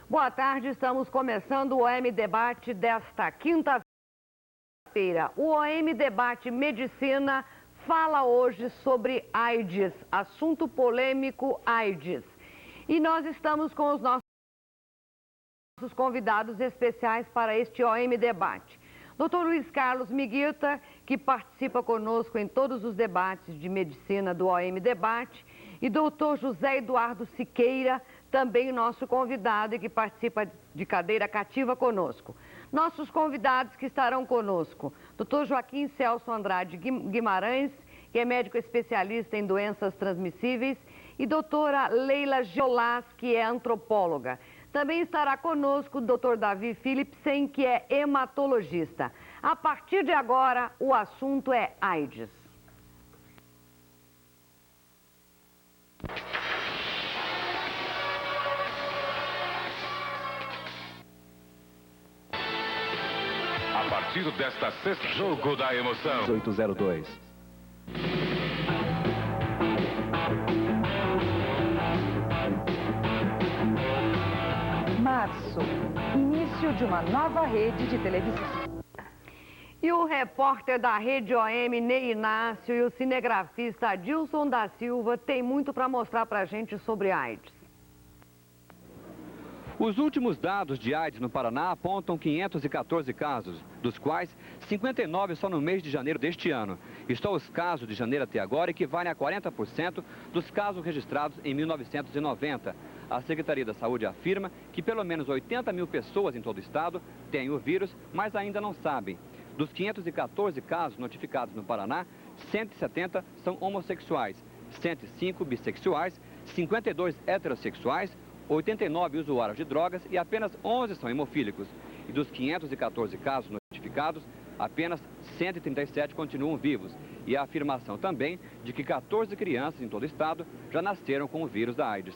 Boa tarde, estamos começando o OM Debate desta quinta-feira. O OM Debate Medicina fala hoje sobre AIDS, assunto polêmico AIDS. E nós estamos com os nossos convidados especiais para este OM Debate. Dr. Luiz Carlos Miguita, que participa conosco em todos os debates de medicina do OM Debate, e Dr. José Eduardo Siqueira, também nosso convidado e que participa de cadeira cativa conosco. Nossos convidados que estarão conosco, Dr. Joaquim Celso Andrade Guimarães, que é médico especialista em doenças transmissíveis, e doutora Leila Geolás, que é antropóloga. Também estará conosco o Dr. Davi Philipsen, que é hematologista. A partir de agora, o assunto é AIDS. A partir desta sexta, Jogo da Emoção. 802. Março, início de uma nova rede de televisão. E o repórter da Rede OM, Ney Inácio, e o cinegrafista Adilson da Silva têm muito para mostrar para a gente sobre AIDS. Os últimos dados de AIDS no Paraná apontam 514 casos, dos quais 59 só no mês de janeiro deste ano. E só os casos de janeiro até agora equivalem a 40% dos casos registrados em 1990. A Secretaria da Saúde afirma que pelo menos 80 mil pessoas em todo o estado têm o vírus, mas ainda não sabem. Dos 514 casos notificados no Paraná, 170 são homossexuais, 105 bissexuais, 52 heterossexuais, 89 usuários de drogas e apenas 11 são hemofílicos. E dos 514 casos notificados, apenas 137 continuam vivos. E a afirmação também de que 14 crianças em todo o estado já nasceram com o vírus da AIDS.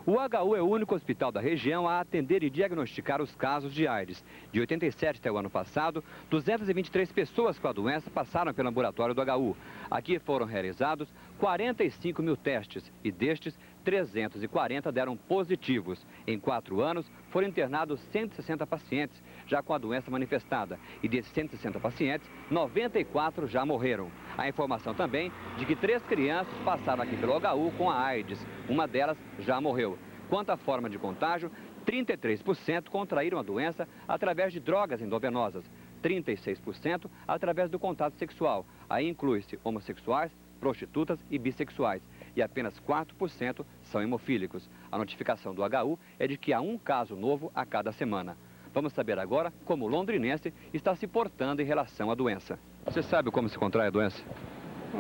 O HU é o único hospital da região a atender e diagnosticar os casos de AIDS. De 87 até o ano passado, 223 pessoas com a doença passaram pelo laboratório do HU. Aqui foram realizados 45 mil testes e destes, 340 deram positivos. Em 4 anos, foram internados 160 pacientes já com a doença manifestada. E desses 160 pacientes, 94 já morreram. A informação também de que 3 crianças passaram aqui pelo HU com a AIDS. Uma delas já morreu. Quanto à forma de contágio, 33% contraíram a doença através de drogas endovenosas. 36% através do contato sexual. Aí inclui-se homossexuais, prostitutas e bissexuais. E apenas 4% são hemofílicos. A notificação do HU é de que há um caso novo a cada semana. Vamos saber agora como o londrinense está se portando em relação à doença. Você sabe como se contrai a doença?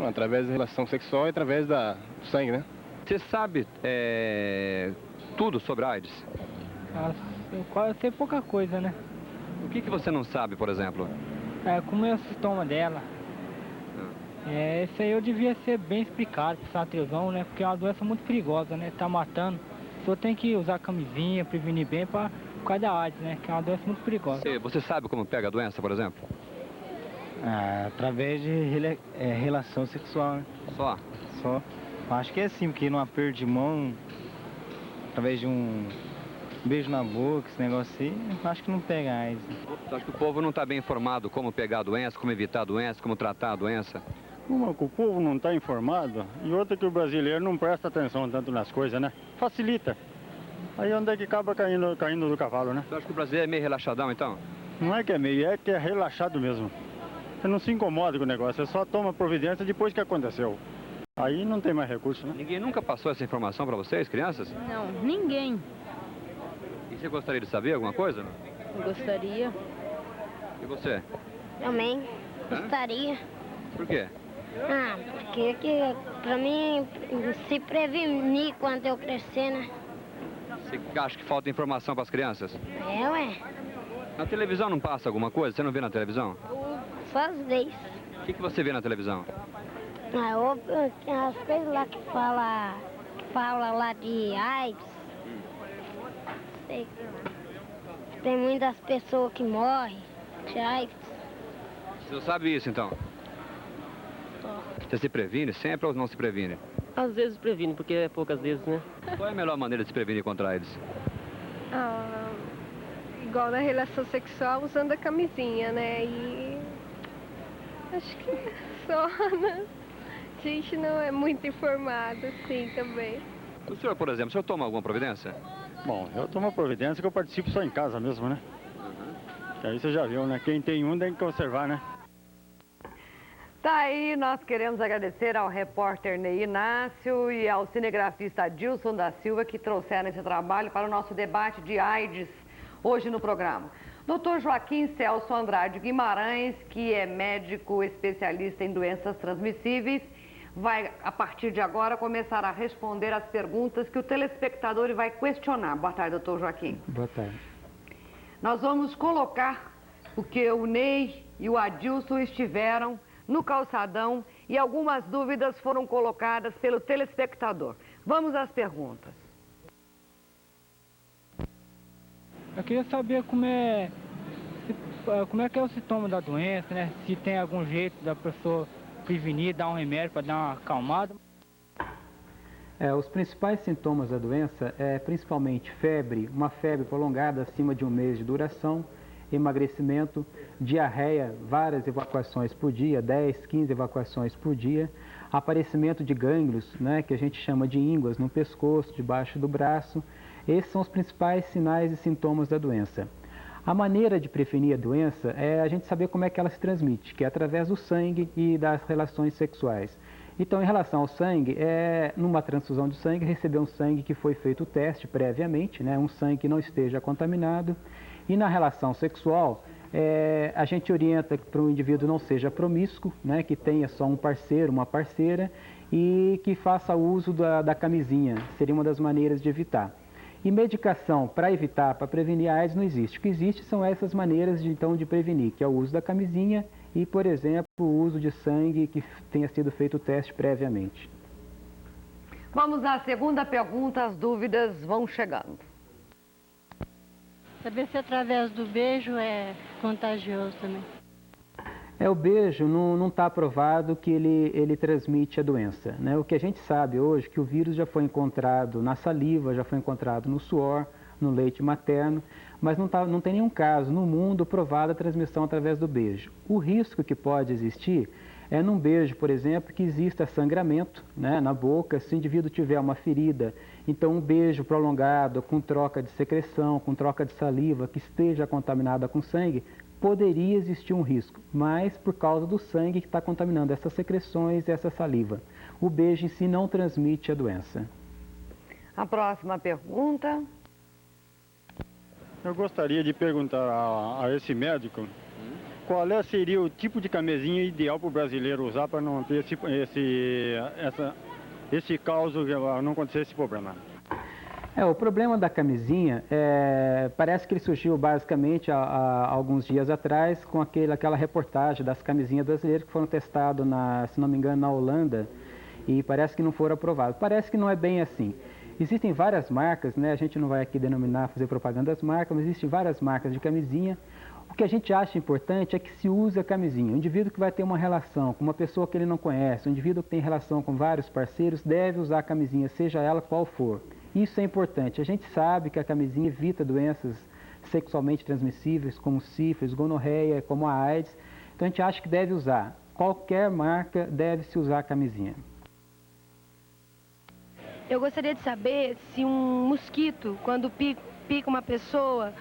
Através da relação sexual e através do sangue, né? Você sabe tudo sobre a AIDS? Eu sei pouca coisa, né? O que você não sabe, por exemplo? Como é o sintoma dela. Isso aí eu devia ser bem explicado para a televisão, né? Porque é uma doença muito perigosa, né? Tá matando. Só tem que usar camisinha, prevenir bem por causa da AIDS, né? Que é uma doença muito perigosa. Você sabe como pega a doença, por exemplo? Através de relação sexual, né? Só? Só. Acho que é assim, porque num aperto de mão, através de um beijo na boca, esse negócio aí, acho que não pega AIDS. Você acha que o povo não está bem informado como pegar a doença, como evitar a doença, como tratar a doença? Uma que o povo não está informado e outra que o brasileiro não presta atenção tanto nas coisas, né? Facilita. Aí onde é que acaba caindo do cavalo, né? Você acha que o brasileiro é meio relaxadão, então? Não é que é meio, é que é relaxado mesmo. Você não se incomoda com o negócio, você só toma providência depois que aconteceu. Aí não tem mais recurso, né? Ninguém nunca passou essa informação para vocês, crianças? Não, ninguém. E você gostaria de saber alguma coisa? Gostaria. E você? Também gostaria. Por quê? Porque pra mim se prevenir quando eu crescer, né? Você acha que falta informação para as crianças? Ué. Na televisão não passa alguma coisa? Você não vê na televisão? Só às vezes. O que você vê na televisão? As coisas lá que fala lá de AIDS. Sei. Tem muitas pessoas que morrem de AIDS. Você não sabe isso, então? Você se previne sempre ou não se previne? Às vezes previne, porque é poucas vezes, né? Qual é a melhor maneira de se prevenir contra a AIDS? igual na relação sexual, usando a camisinha, né? E acho que é só, né? A gente não é muito informado, assim, também. O senhor, por exemplo, o senhor toma alguma providência? Bom, eu tomo providência que eu participo só em casa mesmo, né? Aí você já viu, né? Quem tem um tem que conservar, né? Tá aí, nós queremos agradecer ao repórter Ney Inácio e ao cinegrafista Adilson da Silva que trouxeram esse trabalho para o nosso debate de AIDS hoje no programa. Dr. Joaquim Celso Andrade Guimarães, que é médico especialista em doenças transmissíveis, vai, a partir de agora, começar a responder as perguntas que o telespectador vai questionar. Boa tarde, doutor Joaquim. Boa tarde. Nós vamos colocar, porque o Ney e o Adilson estiveram no calçadão e algumas dúvidas foram colocadas pelo telespectador. Vamos às perguntas. Eu queria saber como é que é o sintoma da doença, né? Se tem algum jeito da pessoa prevenir, dar um remédio para dar uma acalmada. Os principais sintomas da doença é principalmente febre, uma febre prolongada acima de 1 mês de duração, emagrecimento, diarreia, várias evacuações por dia, 10, 15 evacuações por dia, aparecimento de gânglios, né, que a gente chama de ínguas no pescoço, debaixo do braço. Esses são os principais sinais e sintomas da doença. A maneira de prevenir a doença é a gente saber como é que ela se transmite, que é através do sangue e das relações sexuais. Então, em relação ao sangue, numa transfusão de sangue, receber um sangue que foi feito o teste previamente, né, um sangue que não esteja contaminado. E na relação sexual, a gente orienta para o indivíduo não seja promíscuo, né, que tenha só um parceiro, uma parceira, e que faça uso da camisinha, seria uma das maneiras de evitar. E medicação para evitar, para prevenir a AIDS não existe. O que existe são essas maneiras de prevenir, que é o uso da camisinha e, por exemplo, o uso de sangue que tenha sido feito o teste previamente. Vamos à segunda pergunta, as dúvidas vão chegando. Saber se através do beijo é contagioso também. O beijo não está provado que ele transmite a doença, né? O que a gente sabe hoje é que o vírus já foi encontrado na saliva, já foi encontrado no suor, no leite materno, mas não tem nenhum caso no mundo provado a transmissão através do beijo. O risco que pode existir é num beijo, por exemplo, que exista sangramento, né, na boca, se o indivíduo tiver uma ferida. Então, um beijo prolongado, com troca de secreção, com troca de saliva, que esteja contaminada com sangue, poderia existir um risco, mas por causa do sangue que está contaminando essas secreções e essa saliva. O beijo em si não transmite a doença. A próxima pergunta. Eu gostaria de perguntar a esse médico qual seria o tipo de camisinha ideal para o brasileiro usar para não ter esse caos, não acontecer esse problema. O problema da camisinha, parece que ele surgiu basicamente há alguns dias atrás com aquela reportagem das camisinhas brasileiras que foram testadas, se não me engano, na Holanda, e parece que não foram aprovadas. Parece que não é bem assim. Existem várias marcas, né? A gente não vai aqui fazer propaganda das marcas, mas existem várias marcas de camisinha. O que a gente acha importante é que se use a camisinha. O indivíduo que vai ter uma relação com uma pessoa que ele não conhece, o indivíduo que tem relação com vários parceiros, deve usar a camisinha, seja ela qual for. Isso é importante. A gente sabe que a camisinha evita doenças sexualmente transmissíveis, como sífilis, gonorreia, como a AIDS. Então a gente acha que deve usar. Qualquer marca deve-se usar a camisinha. Eu gostaria de saber se um mosquito, quando pica uma pessoa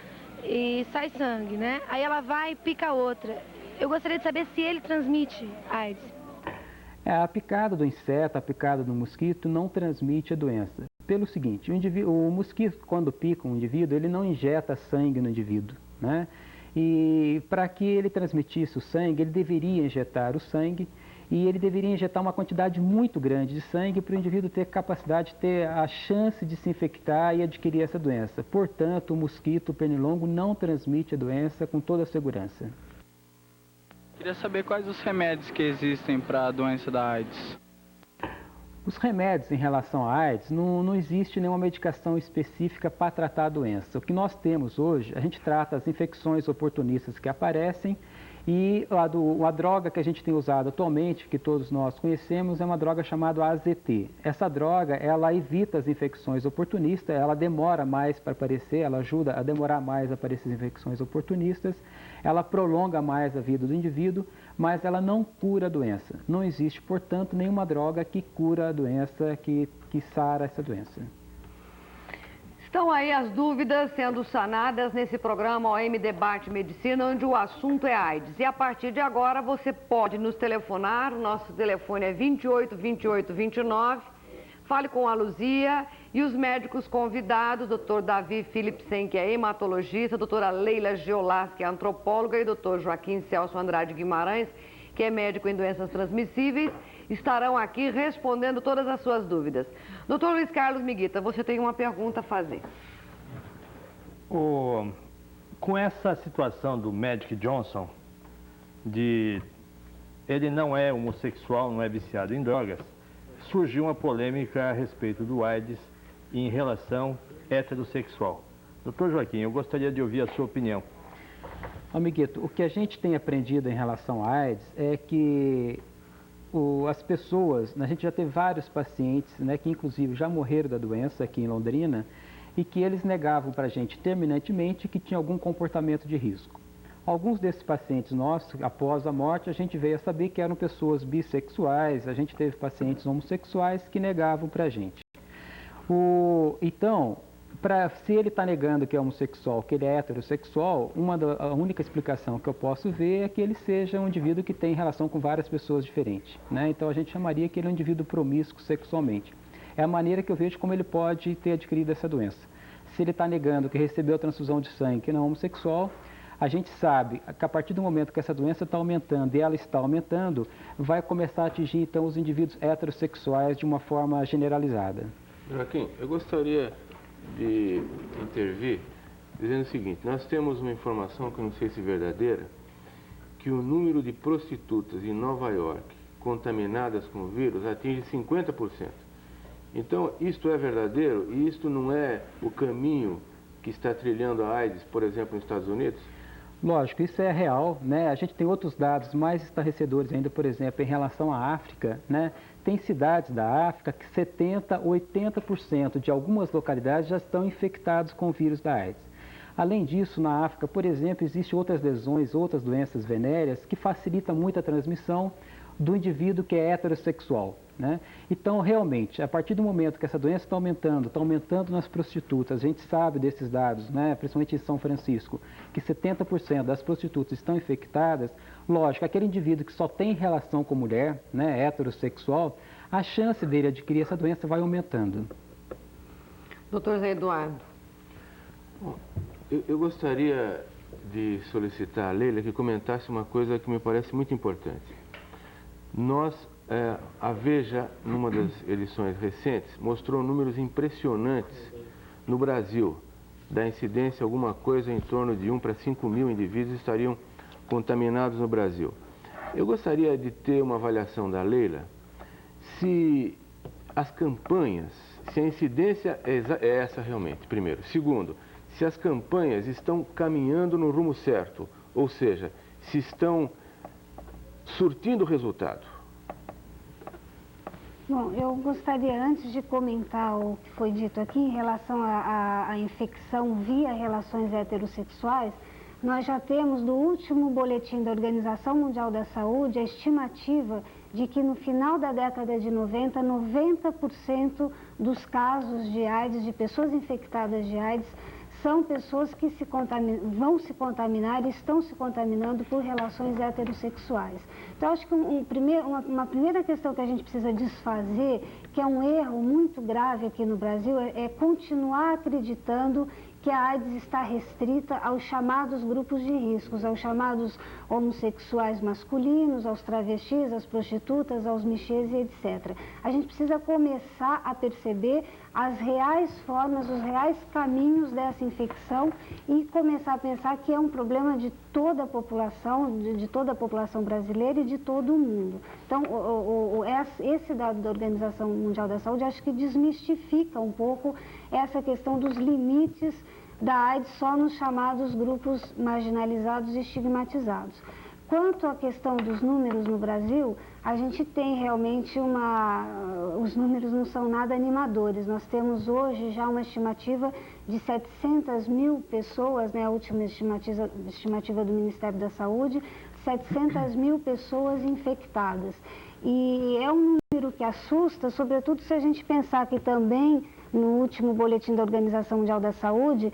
e sai sangue, né? Aí ela vai e pica outra. Eu gostaria de saber se ele transmite AIDS. A picada do inseto, a picada do mosquito não transmite a doença. Pelo seguinte, o mosquito, quando pica um indivíduo, ele não injeta sangue no indivíduo, né? E para que ele transmitisse o sangue, ele deveria injetar o sangue e ele deveria injetar uma quantidade muito grande de sangue para o indivíduo ter capacidade, ter a chance de se infectar e adquirir essa doença. Portanto, o mosquito, o pernilongo, não transmite a doença com toda a segurança. Queria saber quais os remédios que existem para a doença da AIDS. Os remédios em relação à AIDS, não existe nenhuma medicação específica para tratar a doença. O que nós temos hoje, a gente trata as infecções oportunistas que aparecem E a droga que a gente tem usado atualmente, que todos nós conhecemos, é uma droga chamada AZT. Essa droga, ela evita as infecções oportunistas, ela demora mais para aparecer, ela ajuda a demorar mais a aparecer as infecções oportunistas, ela prolonga mais a vida do indivíduo, mas ela não cura a doença. Não existe, portanto, nenhuma droga que cura a doença, que sara essa doença. Estão aí as dúvidas sendo sanadas nesse programa OM Debate Medicina, onde o assunto é AIDS. E a partir de agora você pode nos telefonar, o nosso telefone é 28 28 29. Fale com a Luzia e os médicos convidados, Dr. Davi Philipsen, que é hematologista, doutora Leila Geolas, que é antropóloga, e Dr. Joaquim Celso Andrade Guimarães, que é médico em doenças transmissíveis, estarão aqui respondendo todas as suas dúvidas. Dr. Luiz Carlos Miguita, você tem uma pergunta a fazer. Com essa situação do Magic Johnson, ele não é homossexual, não é viciado em drogas, surgiu uma polêmica a respeito do AIDS em relação heterossexual. Dr. Joaquim, eu gostaria de ouvir a sua opinião. Amiguito, o que a gente tem aprendido em relação à AIDS é que as pessoas, a gente já teve vários pacientes, né, que inclusive já morreram da doença aqui em Londrina, e que eles negavam para a gente terminantemente que tinha algum comportamento de risco. Alguns desses pacientes nossos, após a morte, a gente veio a saber que eram pessoas bissexuais, a gente teve pacientes homossexuais que negavam para a gente. Então, se ele está negando que é homossexual, que ele é heterossexual, a única explicação que eu posso ver é que ele seja um indivíduo que tem relação com várias pessoas diferentes, né? Então a gente chamaria que ele é um indivíduo promíscuo sexualmente. É a maneira que eu vejo como ele pode ter adquirido essa doença. Se ele está negando que recebeu transfusão de sangue, que não é homossexual, a gente sabe que a partir do momento que essa doença está aumentando e ela está aumentando, vai começar a atingir então os indivíduos heterossexuais de uma forma generalizada. Joaquim, eu gostaria de intervir dizendo o seguinte: nós temos uma informação que eu não sei se é verdadeira, que o número de prostitutas em Nova York contaminadas com o vírus atinge 50%. Então, isto é verdadeiro e isto não é o caminho que está trilhando a AIDS, por exemplo, nos Estados Unidos? Lógico, isso é real, né? A gente tem outros dados mais estarrecedores ainda, por exemplo, em relação à África, né? Tem cidades da África que 70%, 80% de algumas localidades já estão infectados com o vírus da AIDS. Além disso, na África, por exemplo, existem outras lesões, outras doenças venéreas que facilitam muito a transmissão do indivíduo que é heterossexual, né? Então, realmente, a partir do momento que essa doença está aumentando nas prostitutas, a gente sabe desses dados, né? Principalmente em São Francisco, que 70% das prostitutas estão infectadas. Lógico, aquele indivíduo que só tem relação com mulher, né, heterossexual, a chance dele adquirir essa doença vai aumentando. Doutor Zé Eduardo. Bom, eu gostaria de solicitar a Leila que comentasse uma coisa que me parece muito importante. A Veja, numa das edições recentes, mostrou números impressionantes no Brasil, da incidência, alguma coisa em torno de 1 para 5 mil indivíduos estariam contaminados no Brasil. Eu gostaria de ter uma avaliação da Leila se as campanhas, se a incidência é essa realmente, primeiro. Segundo, se as campanhas estão caminhando no rumo certo, ou seja, se estão surtindo resultado. Bom, eu gostaria, antes de comentar o que foi dito aqui em relação à infecção via relações heterossexuais, nós já temos no último boletim da Organização Mundial da Saúde a estimativa de que no final da década de 90, 90% dos casos de AIDS, de pessoas infectadas de AIDS, são pessoas que vão se contaminar e estão se contaminando por relações heterossexuais. Então, acho que uma primeira questão que a gente precisa desfazer, que é um erro muito grave aqui no Brasil, é continuar acreditando que a AIDS está restrita aos chamados grupos de riscos, aos chamados homossexuais masculinos, aos travestis, às prostitutas, aos mixês e etc. A gente precisa começar a perceber as reais formas, os reais caminhos dessa infecção e começar a pensar que é um problema de toda a população, de toda a população brasileira e de todo o mundo. Então, esse dado da Organização Mundial da Saúde acho que desmistifica um pouco essa questão dos limites da AIDS só nos chamados grupos marginalizados e estigmatizados. Quanto à questão dos números no Brasil, a gente tem realmente os números não são nada animadores. Nós temos hoje já uma estimativa de 700 mil pessoas, né, a última estimativa do Ministério da Saúde, 700 mil pessoas infectadas. E é um número que assusta, sobretudo se a gente pensar que também, no último boletim da Organização Mundial da Saúde,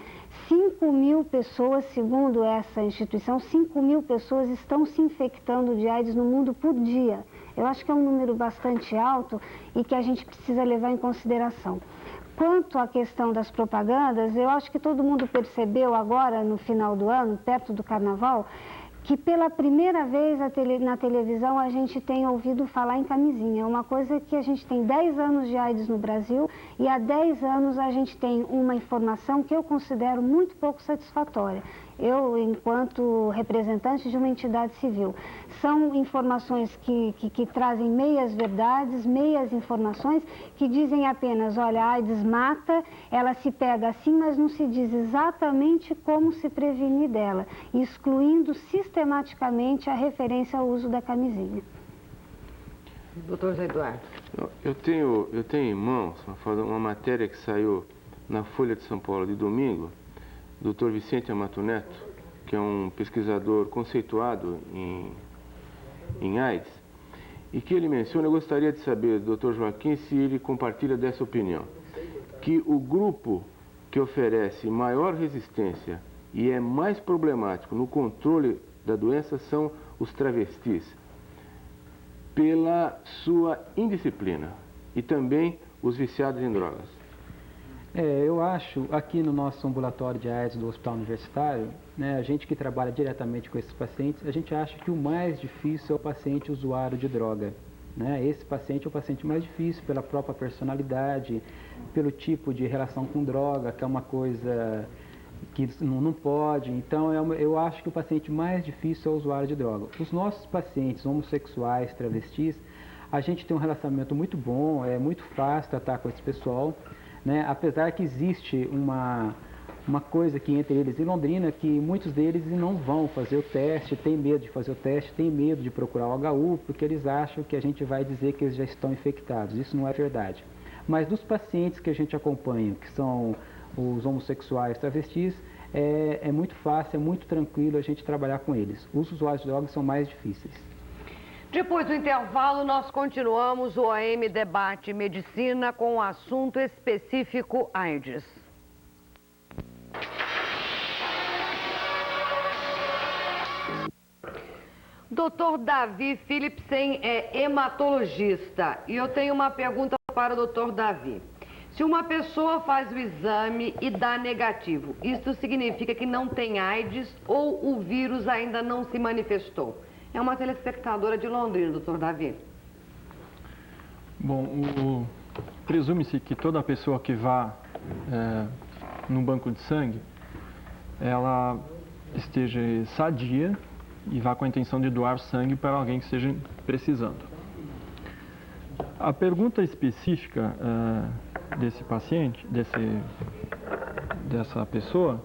5 mil pessoas, segundo essa instituição, 5 mil pessoas estão se infectando de AIDS no mundo por dia. Eu acho que é um número bastante alto e que a gente precisa levar em consideração. Quanto à questão das propagandas, eu acho que todo mundo percebeu agora, no final do ano, perto do Carnaval, que pela primeira vez na televisão a gente tem ouvido falar em camisinha. É uma coisa que a gente tem 10 anos de AIDS no Brasil e há 10 anos a gente tem uma informação que eu considero muito pouco satisfatória. Eu, enquanto representante de uma entidade civil, são informações que trazem meias verdades, meias informações, que dizem apenas, olha, a AIDS mata, ela se pega assim, mas não se diz exatamente como se prevenir dela, excluindo sistematicamente a referência ao uso da camisinha. Doutor José Eduardo. Eu tenho em mãos uma matéria que saiu na Folha de São Paulo de domingo, Dr. Vicente Amato Neto, que é um pesquisador conceituado em AIDS, e que ele menciona, eu gostaria de saber, Dr. Joaquim, se ele compartilha dessa opinião, que o grupo que oferece maior resistência e é mais problemático no controle da doença são os travestis, pela sua indisciplina, e também os viciados em drogas. Eu acho, aqui no nosso ambulatório de AIDS do Hospital Universitário, né, a gente que trabalha diretamente com esses pacientes, a gente acha que o mais difícil é o paciente usuário de droga. Né? Esse paciente é o paciente mais difícil pela própria personalidade, pelo tipo de relação com droga, que é uma coisa que não pode. Então, eu acho que o paciente mais difícil é o usuário de droga. Os nossos pacientes homossexuais, travestis, a gente tem um relacionamento muito bom, é muito fácil tratar com esse pessoal. Né? Apesar que existe uma coisa aqui entre eles em Londrina, que muitos deles não vão fazer o teste, tem medo de fazer o teste, tem medo de procurar o HU, porque eles acham que a gente vai dizer que eles já estão infectados. Isso não é verdade. Mas dos pacientes que a gente acompanha, que são os homossexuais travestis, é muito fácil, é muito tranquilo a gente trabalhar com eles. Os usuários de drogas são mais difíceis. Depois do intervalo, nós continuamos o OM Debate Medicina com o assunto específico AIDS. Dr. Davi Philipsen é hematologista e eu tenho uma pergunta para o Dr. Davi. Se uma pessoa faz o exame e dá negativo, isso significa que não tem AIDS ou o vírus ainda não se manifestou? É uma telespectadora de Londrina, Dr. Davi. Bom, presume-se que toda pessoa que vá num banco de sangue, ela esteja sadia e vá com a intenção de doar sangue para alguém que esteja precisando. A pergunta específica desse paciente, dessa pessoa,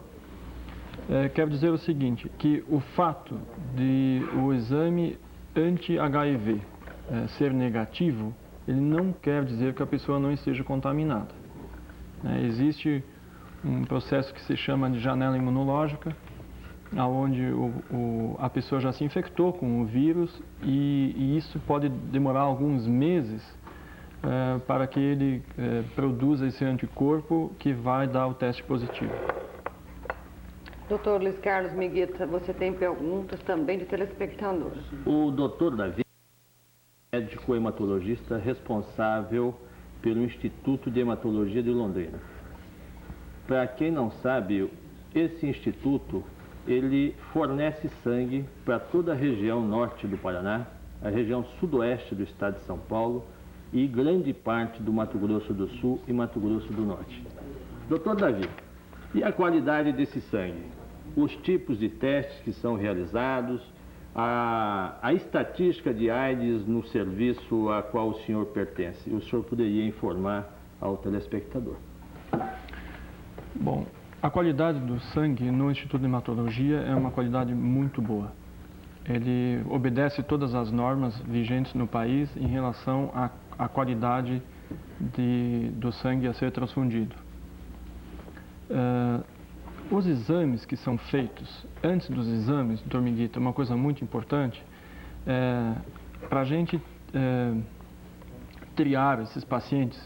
quero dizer o seguinte, que o fato de o exame anti-HIV ser negativo, ele não quer dizer que a pessoa não esteja contaminada. Existe um processo que se chama de janela imunológica, onde a pessoa já se infectou com o vírus e isso pode demorar alguns meses para que ele produza esse anticorpo que vai dar o teste positivo. Doutor Luiz Carlos Miguita, você tem perguntas também de telespectadores. O doutor Davi é médico hematologista responsável pelo Instituto de Hematologia de Londrina. Para quem não sabe, esse instituto ele fornece sangue para toda a região norte do Paraná, a região sudoeste do estado de São Paulo e grande parte do Mato Grosso do Sul e Mato Grosso do Norte. Doutor Davi, e a qualidade desse sangue? Os tipos de testes que são realizados, a estatística de AIDS no serviço a qual o senhor pertence. O senhor poderia informar ao telespectador? Bom, a qualidade do sangue no Instituto de Hematologia é uma qualidade muito boa. ele obedece todas as normas vigentes no país em relação à qualidade do sangue a ser transfundido. Os exames que são feitos antes dos exames, doutor Miguita, uma coisa muito importante, para a gente triar esses pacientes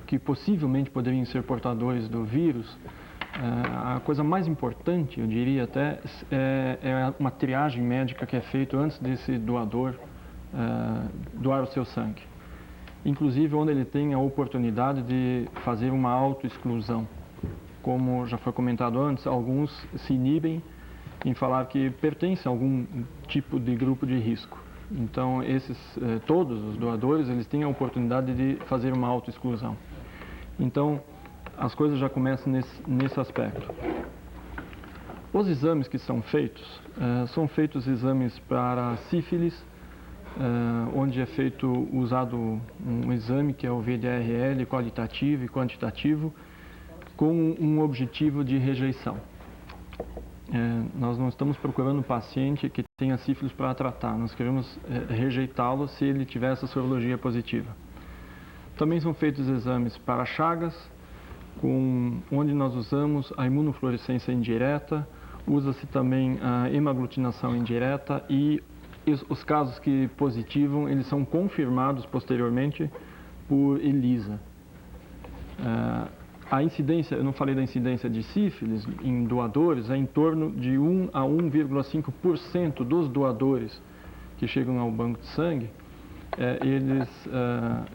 que possivelmente poderiam ser portadores do vírus, a coisa mais importante, eu diria até, é uma triagem médica que é feita antes desse doador doar o seu sangue. Inclusive onde ele tem a oportunidade de fazer uma autoexclusão. Como já foi comentado antes, alguns se inibem em falar que pertencem a algum tipo de grupo de risco. Então, todos os doadores, eles têm a oportunidade de fazer uma autoexclusão. Então, as coisas já começam nesse aspecto. Os exames que são feitos exames para sífilis, onde é usado um exame que é o VDRL qualitativo e quantitativo, com um objetivo de rejeição. Nós não estamos procurando um paciente que tenha sífilis para tratar, nós queremos rejeitá-lo se ele tiver essa sorologia positiva. Também são feitos exames para chagas, onde nós usamos a imunofluorescência indireta, usa-se também a hemaglutinação indireta e os casos que positivam, eles são confirmados posteriormente por ELISA. A incidência, eu não falei da incidência de sífilis em doadores, é em torno de 1 a 1,5% dos doadores que chegam ao banco de sangue,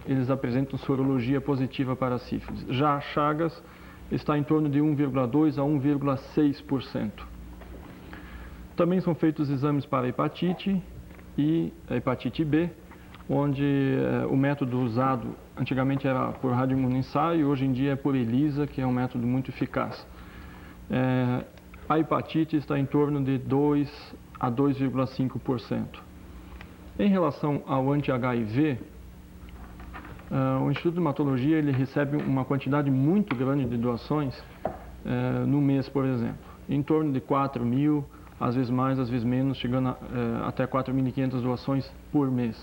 eles apresentam sorologia positiva para a sífilis. Já a chagas está em torno de 1,2 a 1,6%. Também são feitos exames para hepatite e a hepatite B, onde o método usado antigamente era por radioimunoensaio e hoje em dia é por ELISA, que é um método muito eficaz. A hepatite está em torno de 2 a 2,5%. Em relação ao anti-HIV, o Instituto de Hematologia ele recebe uma quantidade muito grande de doações no mês, por exemplo, em torno de 4 mil, às vezes mais, às vezes menos, chegando até 4.500 doações por mês.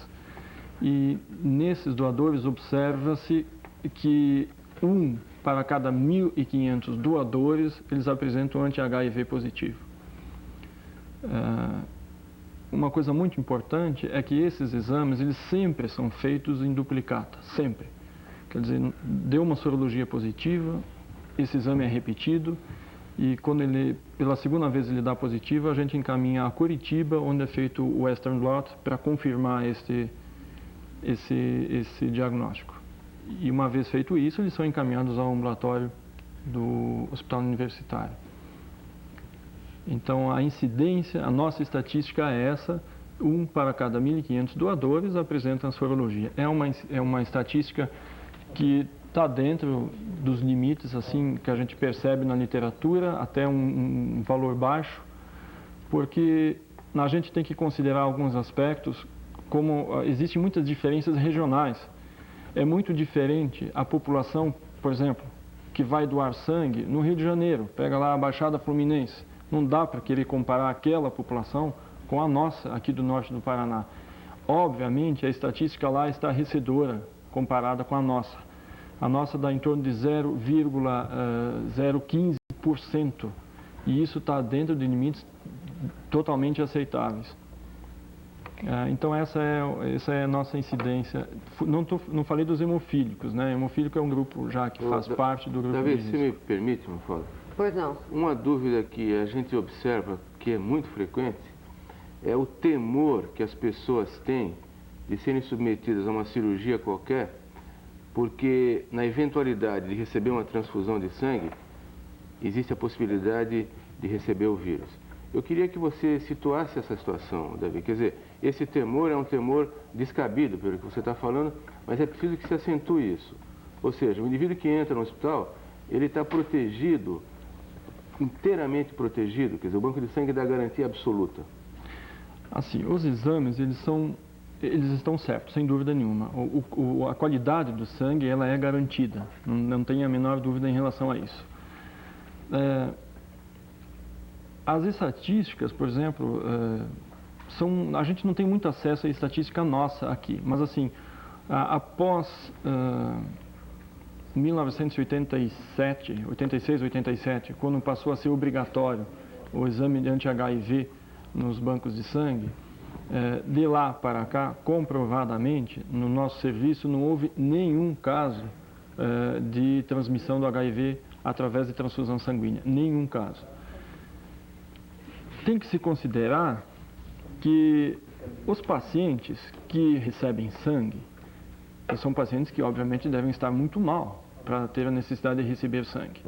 E nesses doadores observa-se que 1 para cada 1.500 doadores, eles apresentam anti-HIV positivo. Uma coisa muito importante é que esses exames, eles sempre são feitos em duplicata, sempre. Quer dizer, deu uma sorologia positiva, esse exame é repetido e quando pela segunda vez ele dá positivo, a gente encaminha a Curitiba, onde é feito o Western Blot para confirmar esse diagnóstico. E uma vez feito isso, eles são encaminhados ao ambulatório do hospital universitário. Então, a incidência, a nossa estatística é essa, 1 para cada 1.500 doadores apresenta a sorologia. É uma estatística que está dentro dos limites assim que a gente percebe na literatura, até um valor baixo, porque a gente tem que considerar alguns aspectos, como existem muitas diferenças regionais. É muito diferente a população, por exemplo, que vai doar sangue no Rio de Janeiro, pega lá a Baixada Fluminense. Não dá para querer comparar aquela população com a nossa aqui do norte do Paraná. Obviamente, a estatística lá está estarrecedora comparada com a nossa. A nossa dá em torno de 0,015%. E isso está dentro de limites totalmente aceitáveis. Então essa é a nossa incidência. Não falei dos hemofílicos, né? Hemofílico é um grupo já que faz parte do grupo de risco. Davi, você me permite, Mafalda? Pois não. Uma dúvida que a gente observa que é muito frequente é o temor que as pessoas têm de serem submetidas a uma cirurgia qualquer, porque na eventualidade de receber uma transfusão de sangue, existe a possibilidade de receber o vírus. Eu queria que você situasse essa situação, Davi. Quer dizer, esse temor é um temor descabido, pelo que você está falando, mas é preciso que se acentue isso. Ou seja, o indivíduo que entra no hospital, ele está protegido, inteiramente protegido, quer dizer, o banco de sangue dá garantia absoluta. Assim, os exames, eles estão certos, sem dúvida nenhuma. A qualidade do sangue, ela é garantida, não tem a menor dúvida em relação a isso. As estatísticas, por exemplo, a gente não tem muito acesso à estatística nossa aqui, mas assim, após 1987, 86, 87, quando passou a ser obrigatório o exame de anti-HIV nos bancos de sangue, de lá para cá, comprovadamente, no nosso serviço não houve nenhum caso de transmissão do HIV através de transfusão sanguínea, nenhum caso. Tem que se considerar que os pacientes que recebem sangue são pacientes que obviamente devem estar muito mal para ter a necessidade de receber sangue.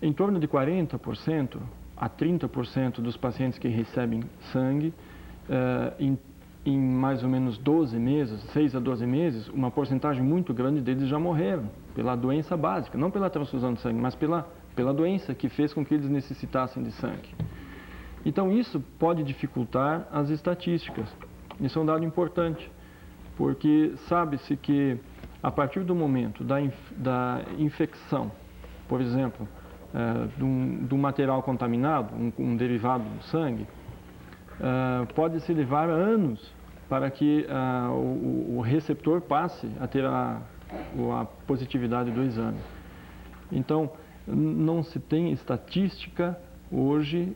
Em torno de 40% a 30% dos pacientes que recebem sangue, em mais ou menos 12 meses, 6 a 12 meses, uma porcentagem muito grande deles já morreram pela doença básica, não pela transfusão de sangue, mas pela doença que fez com que eles necessitassem de sangue. Então isso pode dificultar as estatísticas. Isso é um dado importante, porque sabe-se que a partir do momento da infecção, por exemplo, do material contaminado, um derivado do sangue, pode-se levar anos para que o receptor passe a ter a positividade do exame. Então, não se tem estatística hoje,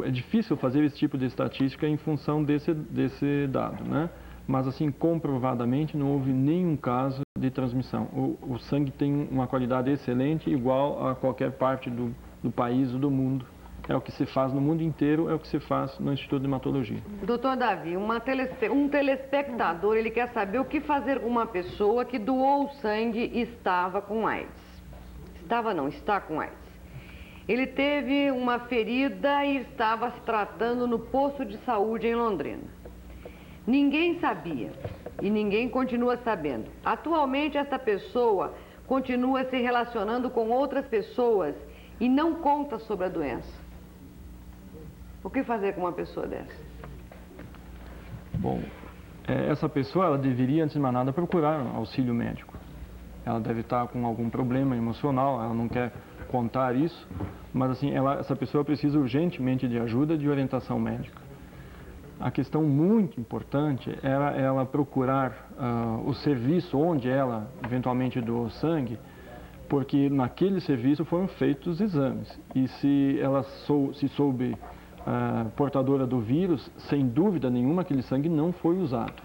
é difícil fazer esse tipo de estatística em função desse dado, né? Mas assim, comprovadamente não houve nenhum caso de transmissão. O sangue tem uma qualidade excelente, igual a qualquer parte do país ou do mundo. É o que se faz no mundo inteiro, é o que se faz no Instituto de Hematologia. Doutor Davi, um telespectador, ele quer saber o que fazer com uma pessoa que doou sangue e estava com AIDS. Está com AIDS. Ele teve uma ferida e estava se tratando no posto de saúde em Londrina. Ninguém sabia e ninguém continua sabendo. Atualmente, essa pessoa continua se relacionando com outras pessoas e não conta sobre a doença. O que fazer com uma pessoa dessa? Bom, essa pessoa ela deveria, antes de mais nada, procurar auxílio médico. Ela deve estar com algum problema emocional, ela não quer contar isso, mas assim, essa pessoa precisa urgentemente de ajuda, de orientação médica. A questão muito importante era ela procurar o serviço onde ela eventualmente doou sangue, porque naquele serviço foram feitos exames. E se ela soube portadora do vírus, sem dúvida nenhuma aquele sangue não foi usado,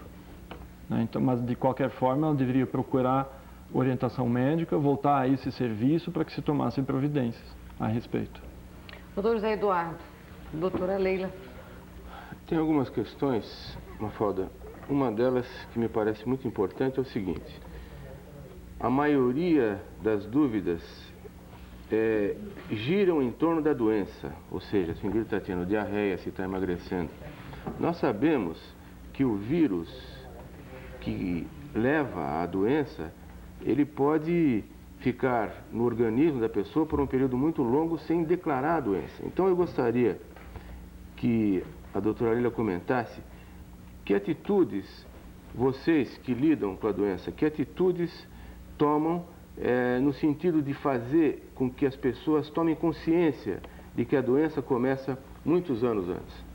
né? Então, mas de qualquer forma ela deveria procurar orientação médica, voltar a esse serviço para que se tomassem providências a respeito. Doutor José Eduardo, doutora Leila. Tem algumas questões, Mafalda. Uma delas que me parece muito importante é o seguinte: a maioria das dúvidas giram em torno da doença, ou seja, se o indivíduo está tendo diarreia, se está emagrecendo. Nós sabemos que o vírus que leva à doença, ele pode ficar no organismo da pessoa por um período muito longo sem declarar a doença. Então eu gostaria que a doutora Leila comentasse que atitudes vocês que lidam com a doença, que atitudes tomam no sentido de fazer com que as pessoas tomem consciência de que a doença começa muitos anos antes.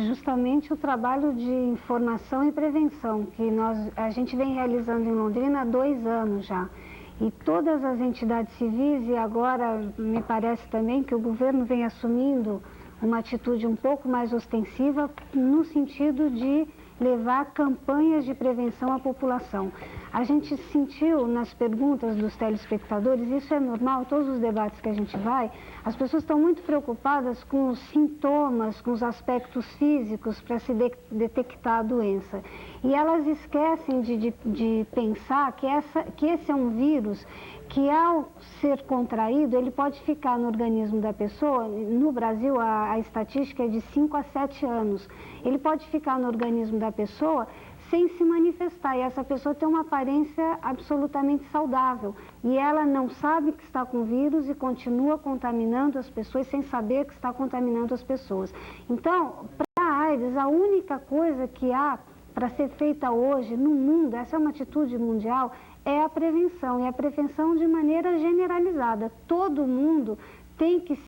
Justamente o trabalho de informação e prevenção que a gente vem realizando em Londrina há 2 anos já. E todas as entidades civis, e agora me parece também que o governo vem assumindo uma atitude um pouco mais ostensiva no sentido de levar campanhas de prevenção à população. A gente sentiu nas perguntas dos telespectadores, isso é normal, todos os debates que a gente vai, as pessoas estão muito preocupadas com os sintomas, com os aspectos físicos para se detectar a doença. E elas esquecem de pensar que esse é um vírus que, ao ser contraído, ele pode ficar no organismo da pessoa. No Brasil, a estatística é de 5 a 7 anos. Ele pode ficar no organismo da pessoa sem se manifestar, e essa pessoa tem uma aparência absolutamente saudável. E ela não sabe que está com vírus e continua contaminando as pessoas sem saber que está contaminando as pessoas. Então, para a AIDS, a única coisa que há para ser feita hoje no mundo, essa é uma atitude mundial, é a prevenção, e a prevenção de maneira generalizada. Todo mundo tem que